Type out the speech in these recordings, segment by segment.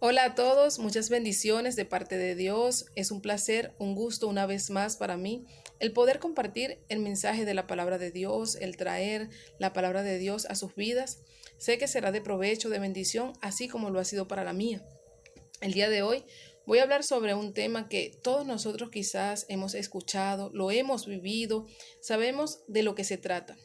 Hola a todos, muchas bendiciones de parte de Dios. Es un placer, un gusto una vez más para mí el poder compartir el mensaje de la palabra de Dios, el traer la palabra de Dios a sus vidas. Sé que será de provecho, de bendición, así como lo ha sido para la mía. El día de hoy voy a hablar sobre un tema que todos nosotros quizás hemos escuchado, lo hemos vivido, sabemos de lo que se trata,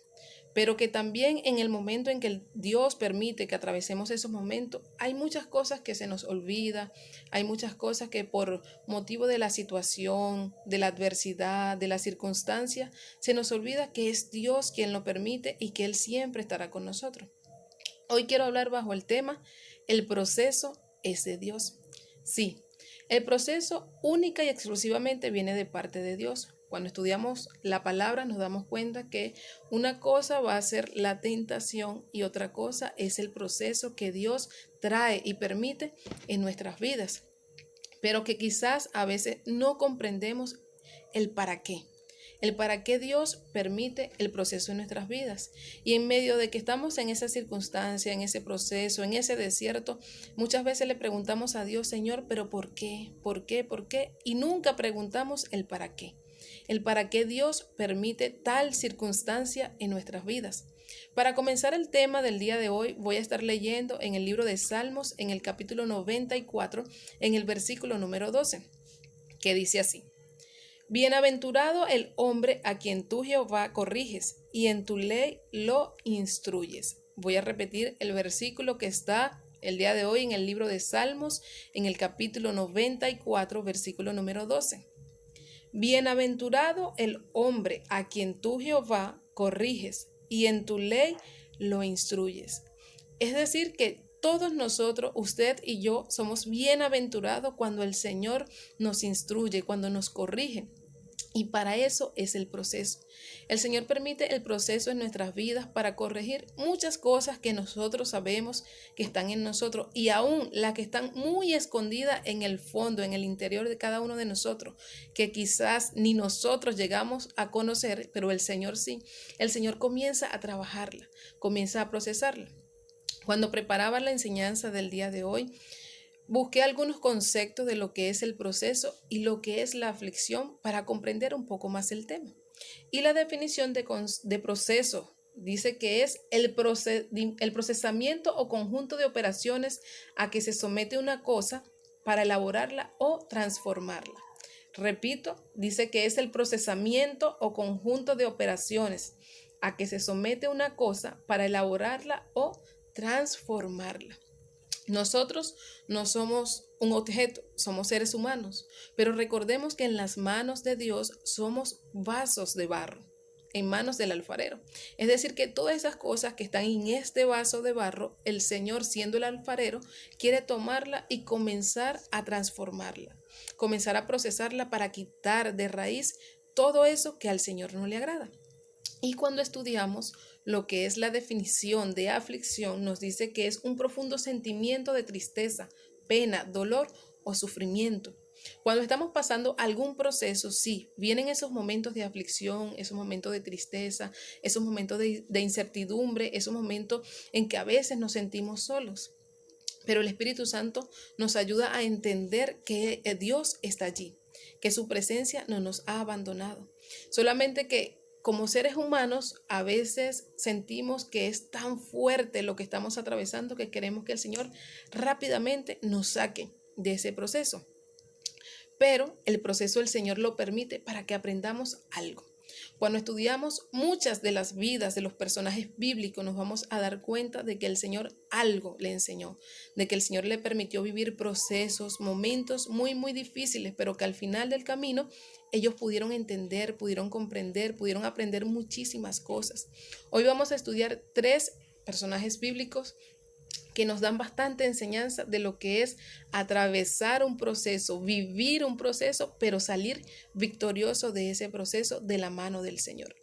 pero que también en el momento en que Dios permite que atravesemos esos momentos, hay muchas cosas que se nos olvida, hay muchas cosas que por motivo de la situación, de la adversidad, de la circunstancia, se nos olvida que es Dios quien lo permite y que Él siempre estará con nosotros. Hoy quiero hablar bajo el tema, el proceso es de Dios. Sí, el proceso única y exclusivamente viene de parte de Dios. Cuando estudiamos la palabra nos damos cuenta que una cosa va a ser la tentación y otra cosa es el proceso que Dios trae y permite en nuestras vidas, pero que quizás a veces no comprendemos el para qué. El para qué Dios permite el proceso en nuestras vidas. Y en medio de que estamos en esa circunstancia, en ese proceso, en ese desierto, muchas veces le preguntamos a Dios, Señor, pero ¿por qué? ¿Por qué? ¿Por qué? Y nunca preguntamos el para qué. El para qué Dios permite tal circunstancia en nuestras vidas. Para comenzar el tema del día de hoy, voy a estar leyendo en el libro de Salmos, en el capítulo 94, en el versículo número 12, que dice así. Bienaventurado el hombre a quien tú, Jehová, corriges y en tu ley lo instruyes. Voy a repetir el versículo que está el día de hoy en el libro de Salmos, en el capítulo 94, versículo número 12. Bienaventurado el hombre a quien tú, Jehová, corriges y en tu ley lo instruyes. Es decir, que todos nosotros, usted y yo, somos bienaventurados cuando el Señor nos instruye, cuando nos corrige. Y para eso es el proceso. El Señor permite el proceso en nuestras vidas para corregir muchas cosas que nosotros sabemos que están en nosotros y aún las que están muy escondidas en el fondo, en el interior de cada uno de nosotros, que quizás ni nosotros llegamos a conocer, pero el Señor sí. El Señor comienza a trabajarla, comienza a procesarla. Cuando preparaba la enseñanza del día de hoy, busqué algunos conceptos de lo que es el proceso y lo que es la aflicción para comprender un poco más el tema. Y la definición de proceso dice que es el procesamiento o conjunto de operaciones a que se somete una cosa para elaborarla o transformarla. Repito, dice que es el procesamiento o conjunto de operaciones a que se somete una cosa para elaborarla o transformarla. Nosotros no somos un objeto, somos seres humanos, pero recordemos que en las manos de Dios somos vasos de barro, en manos del alfarero. Es decir, que todas esas cosas que están en este vaso de barro, el Señor, siendo el alfarero, quiere tomarla y comenzar a transformarla, comenzar a procesarla para quitar de raíz todo eso que al Señor no le agrada. Y cuando estudiamos lo que es la definición de aflicción, nos dice que es un profundo sentimiento de tristeza, pena, dolor o sufrimiento. Cuando estamos pasando algún proceso, sí, vienen esos momentos de aflicción, esos momentos de tristeza, esos momentos de incertidumbre, esos momentos en que a veces nos sentimos solos. Pero el Espíritu Santo nos ayuda a entender que Dios está allí, que su presencia no nos ha abandonado. Solamente que como seres humanos a veces sentimos que es tan fuerte lo que estamos atravesando que queremos que el Señor rápidamente nos saque de ese proceso. Pero el proceso el Señor lo permite para que aprendamos algo. Cuando estudiamos muchas de las vidas de los personajes bíblicos, nos vamos a dar cuenta de que el Señor algo le enseñó, de que el Señor le permitió vivir procesos, momentos muy, muy difíciles, pero que al final del camino ellos pudieron entender, pudieron comprender, pudieron aprender muchísimas cosas. Hoy vamos a estudiar 3 personajes bíblicos que nos dan bastante enseñanza de lo que es atravesar un proceso, vivir un proceso, pero salir victorioso de ese proceso de la mano del Señor.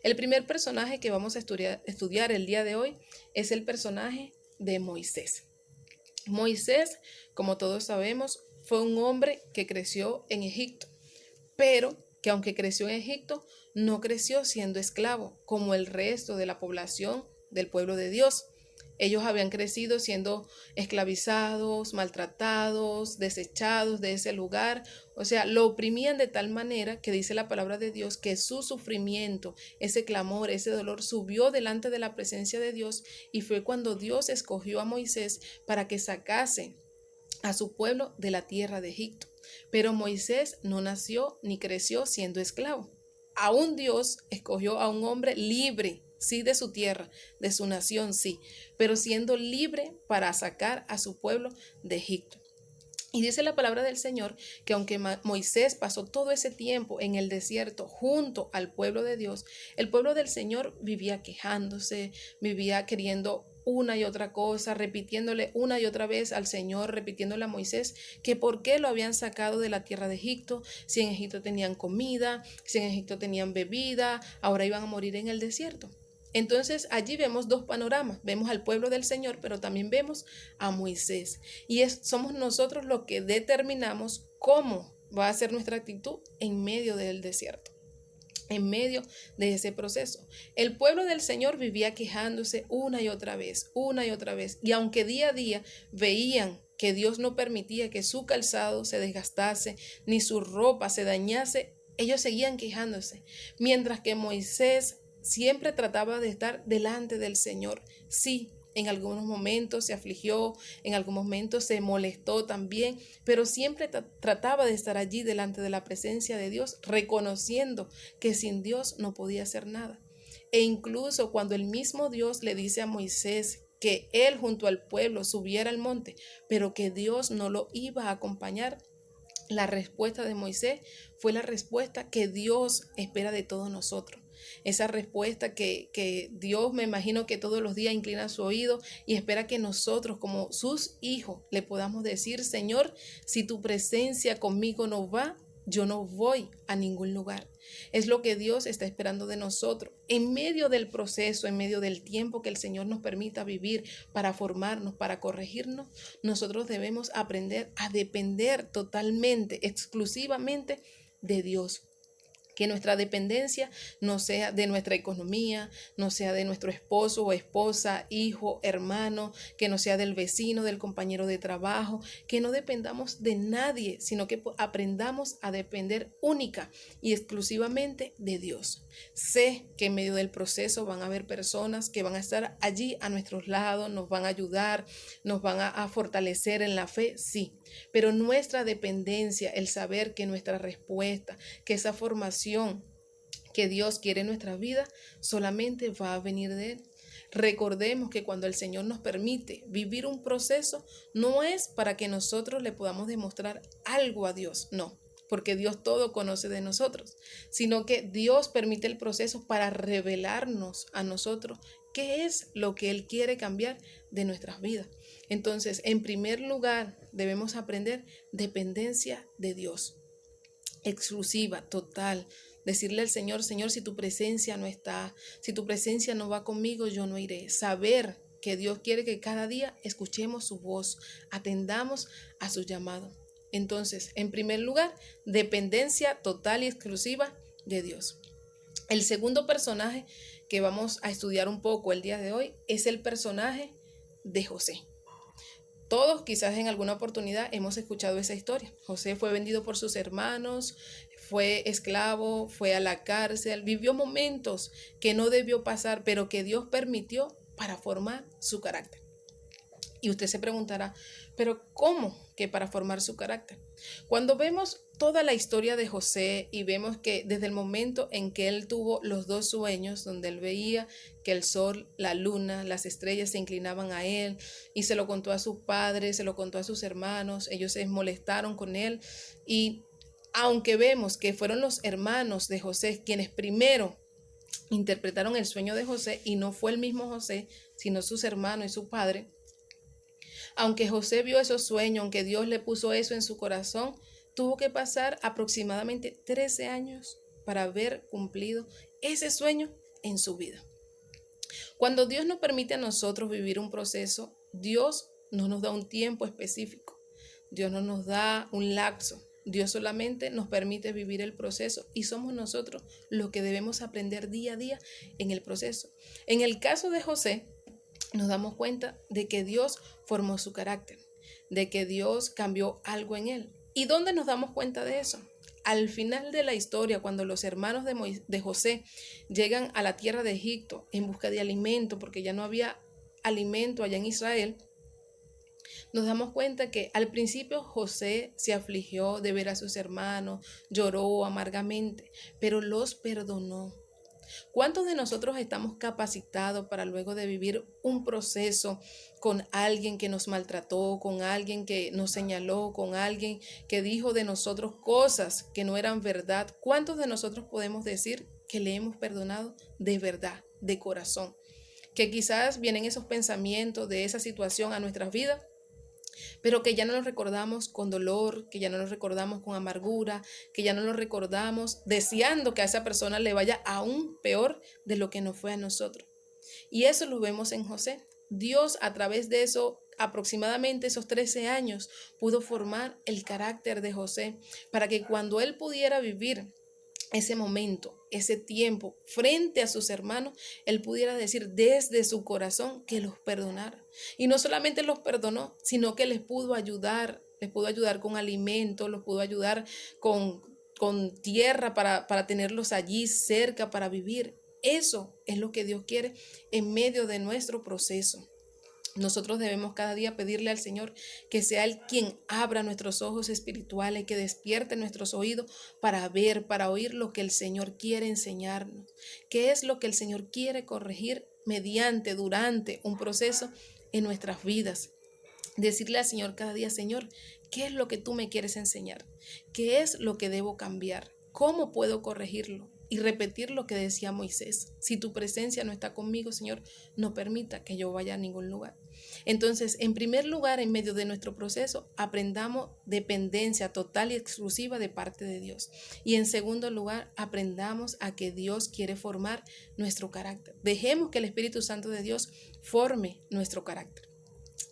El primer personaje que vamos a estudiar el día de hoy es el personaje de Moisés. Moisés, como todos sabemos, fue un hombre que creció en Egipto, pero que aunque creció en Egipto, no creció siendo esclavo como el resto de la población del pueblo de Dios. Ellos habían crecido siendo esclavizados, maltratados, desechados de ese lugar. O sea, lo oprimían de tal manera que dice la palabra de Dios que su sufrimiento, ese clamor, ese dolor subió delante de la presencia de Dios, y fue cuando Dios escogió a Moisés para que sacase a su pueblo de la tierra de Egipto. Pero Moisés no nació ni creció siendo esclavo. Aún Dios escogió a un hombre libre, sí, de su tierra, de su nación, sí, pero siendo libre para sacar a su pueblo de Egipto. Y dice la palabra del Señor que aunque Moisés pasó todo ese tiempo en el desierto junto al pueblo de Dios, el pueblo del Señor vivía quejándose, vivía queriendo una y otra cosa, repitiéndole una y otra vez al Señor, repitiéndole a Moisés que por qué lo habían sacado de la tierra de Egipto, si en Egipto tenían comida, si en Egipto tenían bebida, ahora iban a morir en el desierto. Entonces allí vemos dos panoramas, vemos al pueblo del Señor, pero también vemos a Moisés. Y somos nosotros los que determinamos cómo va a ser nuestra actitud en medio del desierto, en medio de ese proceso. El pueblo del Señor vivía quejándose una y otra vez, una y otra vez. Y aunque día a día veían que Dios no permitía que su calzado se desgastase, ni su ropa se dañase, ellos seguían quejándose. Mientras que Moisés siempre trataba de estar delante del Señor. Sí, en algunos momentos se afligió, en algunos momentos se molestó también, pero siempre trataba de estar allí delante de la presencia de Dios, reconociendo que sin Dios no podía hacer nada. E incluso cuando el mismo Dios le dice a Moisés que él junto al pueblo subiera al monte, pero que Dios no lo iba a acompañar, la respuesta de Moisés fue la respuesta que Dios espera de todos nosotros. Esa respuesta que Dios, me imagino que todos los días inclina su oído y espera que nosotros como sus hijos le podamos decir: Señor, si tu presencia conmigo no va, yo no voy a ningún lugar. Es lo que Dios está esperando de nosotros. En medio del proceso, en medio del tiempo que el Señor nos permita vivir para formarnos, para corregirnos, nosotros debemos aprender a depender totalmente, exclusivamente de Dios. Que nuestra dependencia no sea de nuestra economía, no sea de nuestro esposo o esposa, hijo, hermano, que no sea del vecino, del compañero de trabajo, que no dependamos de nadie, sino que aprendamos a depender única y exclusivamente de Dios. Sé que en medio del proceso van a haber personas que van a estar allí a nuestros lados, nos van a ayudar, nos van a fortalecer en la fe, sí, pero nuestra dependencia, el saber que nuestra respuesta, que esa formación que Dios quiere en nuestra vida solamente va a venir de Él. Recordemos que cuando el Señor nos permite vivir un proceso, no es para que nosotros le podamos demostrar algo a Dios, no, porque Dios todo conoce de nosotros, sino que Dios permite el proceso para revelarnos a nosotros qué es lo que Él quiere cambiar de nuestras vidas. Entonces, en primer lugar, debemos aprender dependencia de Dios, exclusiva, total. Decirle al Señor: Señor, si tu presencia no está, si tu presencia no va conmigo, yo no iré. Saber que Dios quiere que cada día escuchemos su voz, atendamos a su llamado. Entonces, en primer lugar, dependencia total y exclusiva de Dios. El segundo personaje que vamos a estudiar un poco el día de hoy es el personaje de José. Todos quizás en alguna oportunidad hemos escuchado esa historia. José fue vendido por sus hermanos, fue esclavo, fue a la cárcel, vivió momentos que no debió pasar, pero que Dios permitió para formar su carácter. Y usted se preguntará, ¿pero cómo que para formar su carácter? Cuando vemos toda la historia de José y vemos que desde el momento en que él tuvo los dos sueños, donde él veía que el sol, la luna, las estrellas se inclinaban a él, y se lo contó a sus padres, se lo contó a sus hermanos, ellos se molestaron con él, y aunque vemos que fueron los hermanos de José quienes primero interpretaron el sueño de José y no fue el mismo José, sino sus hermanos y su padre, aunque José vio esos sueños, aunque Dios le puso eso en su corazón, tuvo que pasar aproximadamente 13 años para haber cumplido ese sueño en su vida. Cuando Dios nos permite a nosotros vivir un proceso, Dios no nos da un tiempo específico, Dios no nos da un lapso, Dios solamente nos permite vivir el proceso y somos nosotros los que debemos aprender día a día en el proceso. En el caso de José, nos damos cuenta de que Dios formó su carácter, de que Dios cambió algo en él. ¿Y dónde nos damos cuenta de eso? Al final de la historia, cuando los hermanos de José llegan a la tierra de Egipto en busca de alimento, porque ya no había alimento allá en Israel, nos damos cuenta que al principio José se afligió de ver a sus hermanos, lloró amargamente, pero los perdonó. ¿Cuántos de nosotros estamos capacitados para luego de vivir un proceso con alguien que nos maltrató, con alguien que nos señaló, con alguien que dijo de nosotros cosas que no eran verdad? ¿Cuántos de nosotros podemos decir que le hemos perdonado de verdad, de corazón? Que quizás vienen esos pensamientos de esa situación a nuestras vidas, pero que ya no lo recordamos con dolor, que ya no lo recordamos con amargura, que ya no lo recordamos deseando que a esa persona le vaya aún peor de lo que nos fue a nosotros. Y eso lo vemos en José. Dios, a través de eso, aproximadamente esos 13 años, pudo formar el carácter de José para que cuando él pudiera vivir ese momento, ese tiempo frente a sus hermanos, él pudiera decir desde su corazón que los perdonara. Y no solamente los perdonó, sino que les pudo ayudar con alimento, los pudo ayudar con tierra para tenerlos allí cerca para vivir. Eso es lo que Dios quiere en medio de nuestro proceso. Nosotros debemos cada día pedirle al Señor que sea Él quien abra nuestros ojos espirituales, que despierte nuestros oídos para ver, para oír lo que el Señor quiere enseñarnos, qué es lo que el Señor quiere corregir durante un proceso en nuestras vidas. Decirle al Señor cada día: Señor, ¿qué es lo que tú me quieres enseñar? ¿Qué es lo que debo cambiar? ¿Cómo puedo corregirlo? Y repetir lo que decía Moisés: si tu presencia no está conmigo, Señor, no permita que yo vaya a ningún lugar. Entonces, en primer lugar, en medio de nuestro proceso, aprendamos dependencia total y exclusiva de parte de Dios. Y en segundo lugar, aprendamos a que Dios quiere formar nuestro carácter. Dejemos que el Espíritu Santo de Dios forme nuestro carácter.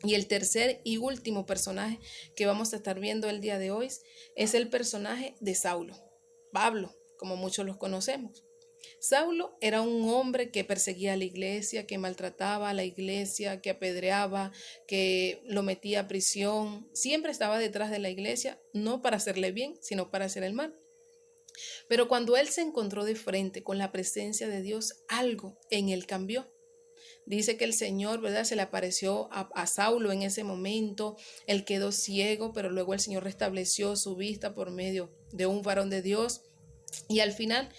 Y el tercer y último personaje que vamos a estar viendo el día de hoy es el personaje de Saulo, Pablo, como muchos los conocemos. Saulo era un hombre que perseguía a la iglesia, que maltrataba a la iglesia, que apedreaba, que lo metía a prisión. Siempre estaba detrás de la iglesia, no para hacerle bien, sino para hacer el mal. Pero cuando él se encontró de frente con la presencia de Dios, algo en él cambió. Dice que el Señor, ¿verdad?, se le apareció a Saulo en ese momento. Él quedó ciego, pero luego el Señor restableció su vista por medio de un varón de Dios. Y al final,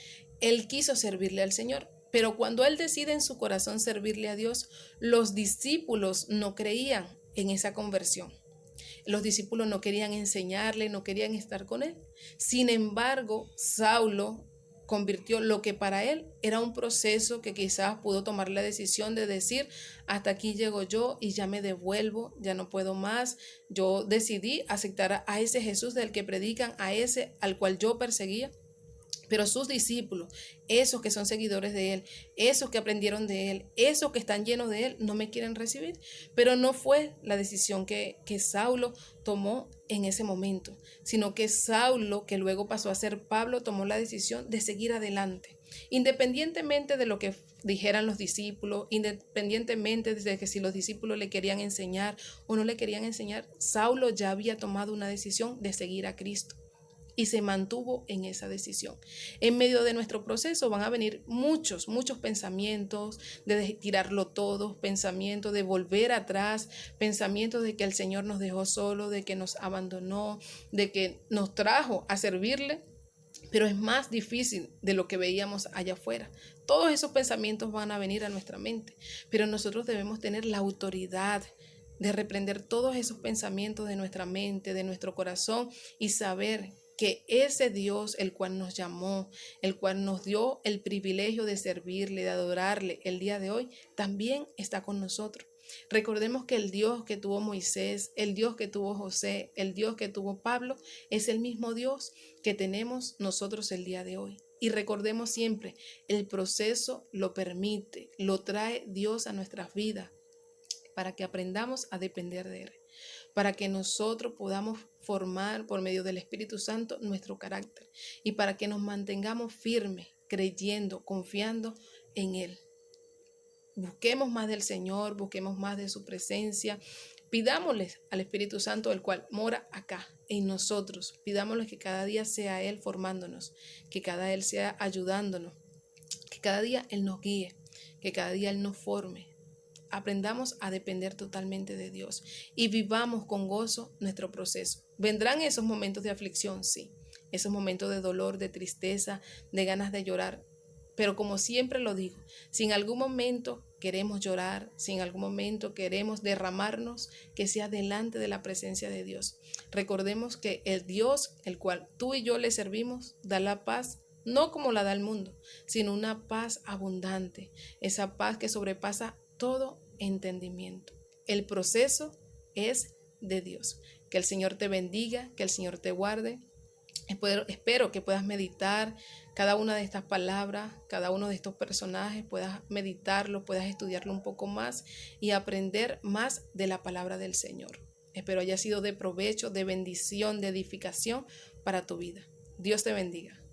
él quiso servirle al Señor. Pero cuando él decide en su corazón servirle a Dios, los discípulos no creían en esa conversión. Los discípulos no querían enseñarle, no querían estar con él. Sin embargo, Saulo convirtió lo que para él era un proceso que quizás pudo tomar la decisión de decir: hasta aquí llego yo y ya me devuelvo, ya no puedo más. Yo decidí aceptar a ese Jesús del que predican, a ese al cual yo perseguía. Pero sus discípulos, esos que son seguidores de él, esos que aprendieron de él, esos que están llenos de él, no me quieren recibir. Pero no fue la decisión que Saulo tomó en ese momento, sino que Saulo, que luego pasó a ser Pablo, tomó la decisión de seguir adelante. Independientemente de lo que dijeran los discípulos, independientemente de que si los discípulos le querían enseñar o no le querían enseñar, Saulo ya había tomado una decisión de seguir a Cristo. Y se mantuvo en esa decisión. En medio de nuestro proceso van a venir muchos pensamientos de tirarlo todo, pensamientos de volver atrás, pensamientos de que el Señor nos dejó solo, de que nos abandonó, de que nos trajo a servirle, pero es más difícil de lo que veíamos allá afuera. Todos esos pensamientos van a venir a nuestra mente, pero nosotros debemos tener la autoridad de reprender todos esos pensamientos de nuestra mente, de nuestro corazón, y saber que ese Dios, el cual nos llamó, el cual nos dio el privilegio de servirle, de adorarle el día de hoy, también está con nosotros. Recordemos que el Dios que tuvo Moisés, el Dios que tuvo José, el Dios que tuvo Pablo, es el mismo Dios que tenemos nosotros el día de hoy. Y recordemos siempre, el proceso lo permite, lo trae Dios a nuestras vidas para que aprendamos a depender de Él, para que nosotros podamos formar por medio del Espíritu Santo nuestro carácter y para que nos mantengamos firmes, creyendo, confiando en Él. Busquemos más del Señor, busquemos más de su presencia. Pidámosle al Espíritu Santo, el cual mora acá en nosotros. Pidámosle que cada día sea Él formándonos, que cada día Él sea ayudándonos, que cada día Él nos guíe, que cada día Él nos forme. Aprendamos a depender totalmente de Dios y vivamos con gozo nuestro proceso. Vendrán esos momentos de aflicción, sí, esos momentos de dolor, de tristeza, de ganas de llorar. Pero como siempre lo digo, si en algún momento queremos llorar, si en algún momento queremos derramarnos, que sea delante de la presencia de Dios. Recordemos que el Dios, el cual tú y yo le servimos, da la paz, no como la da el mundo, sino una paz abundante, esa paz que sobrepasa todo entendimiento. El proceso es de Dios. Que el Señor te bendiga, que el Señor te guarde. Espero que puedas meditar cada una de estas palabras, cada uno de estos personajes, puedas meditarlo, puedas estudiarlo un poco más y aprender más de la palabra del Señor. Espero haya sido de provecho, de bendición, de edificación para tu vida. Dios te bendiga.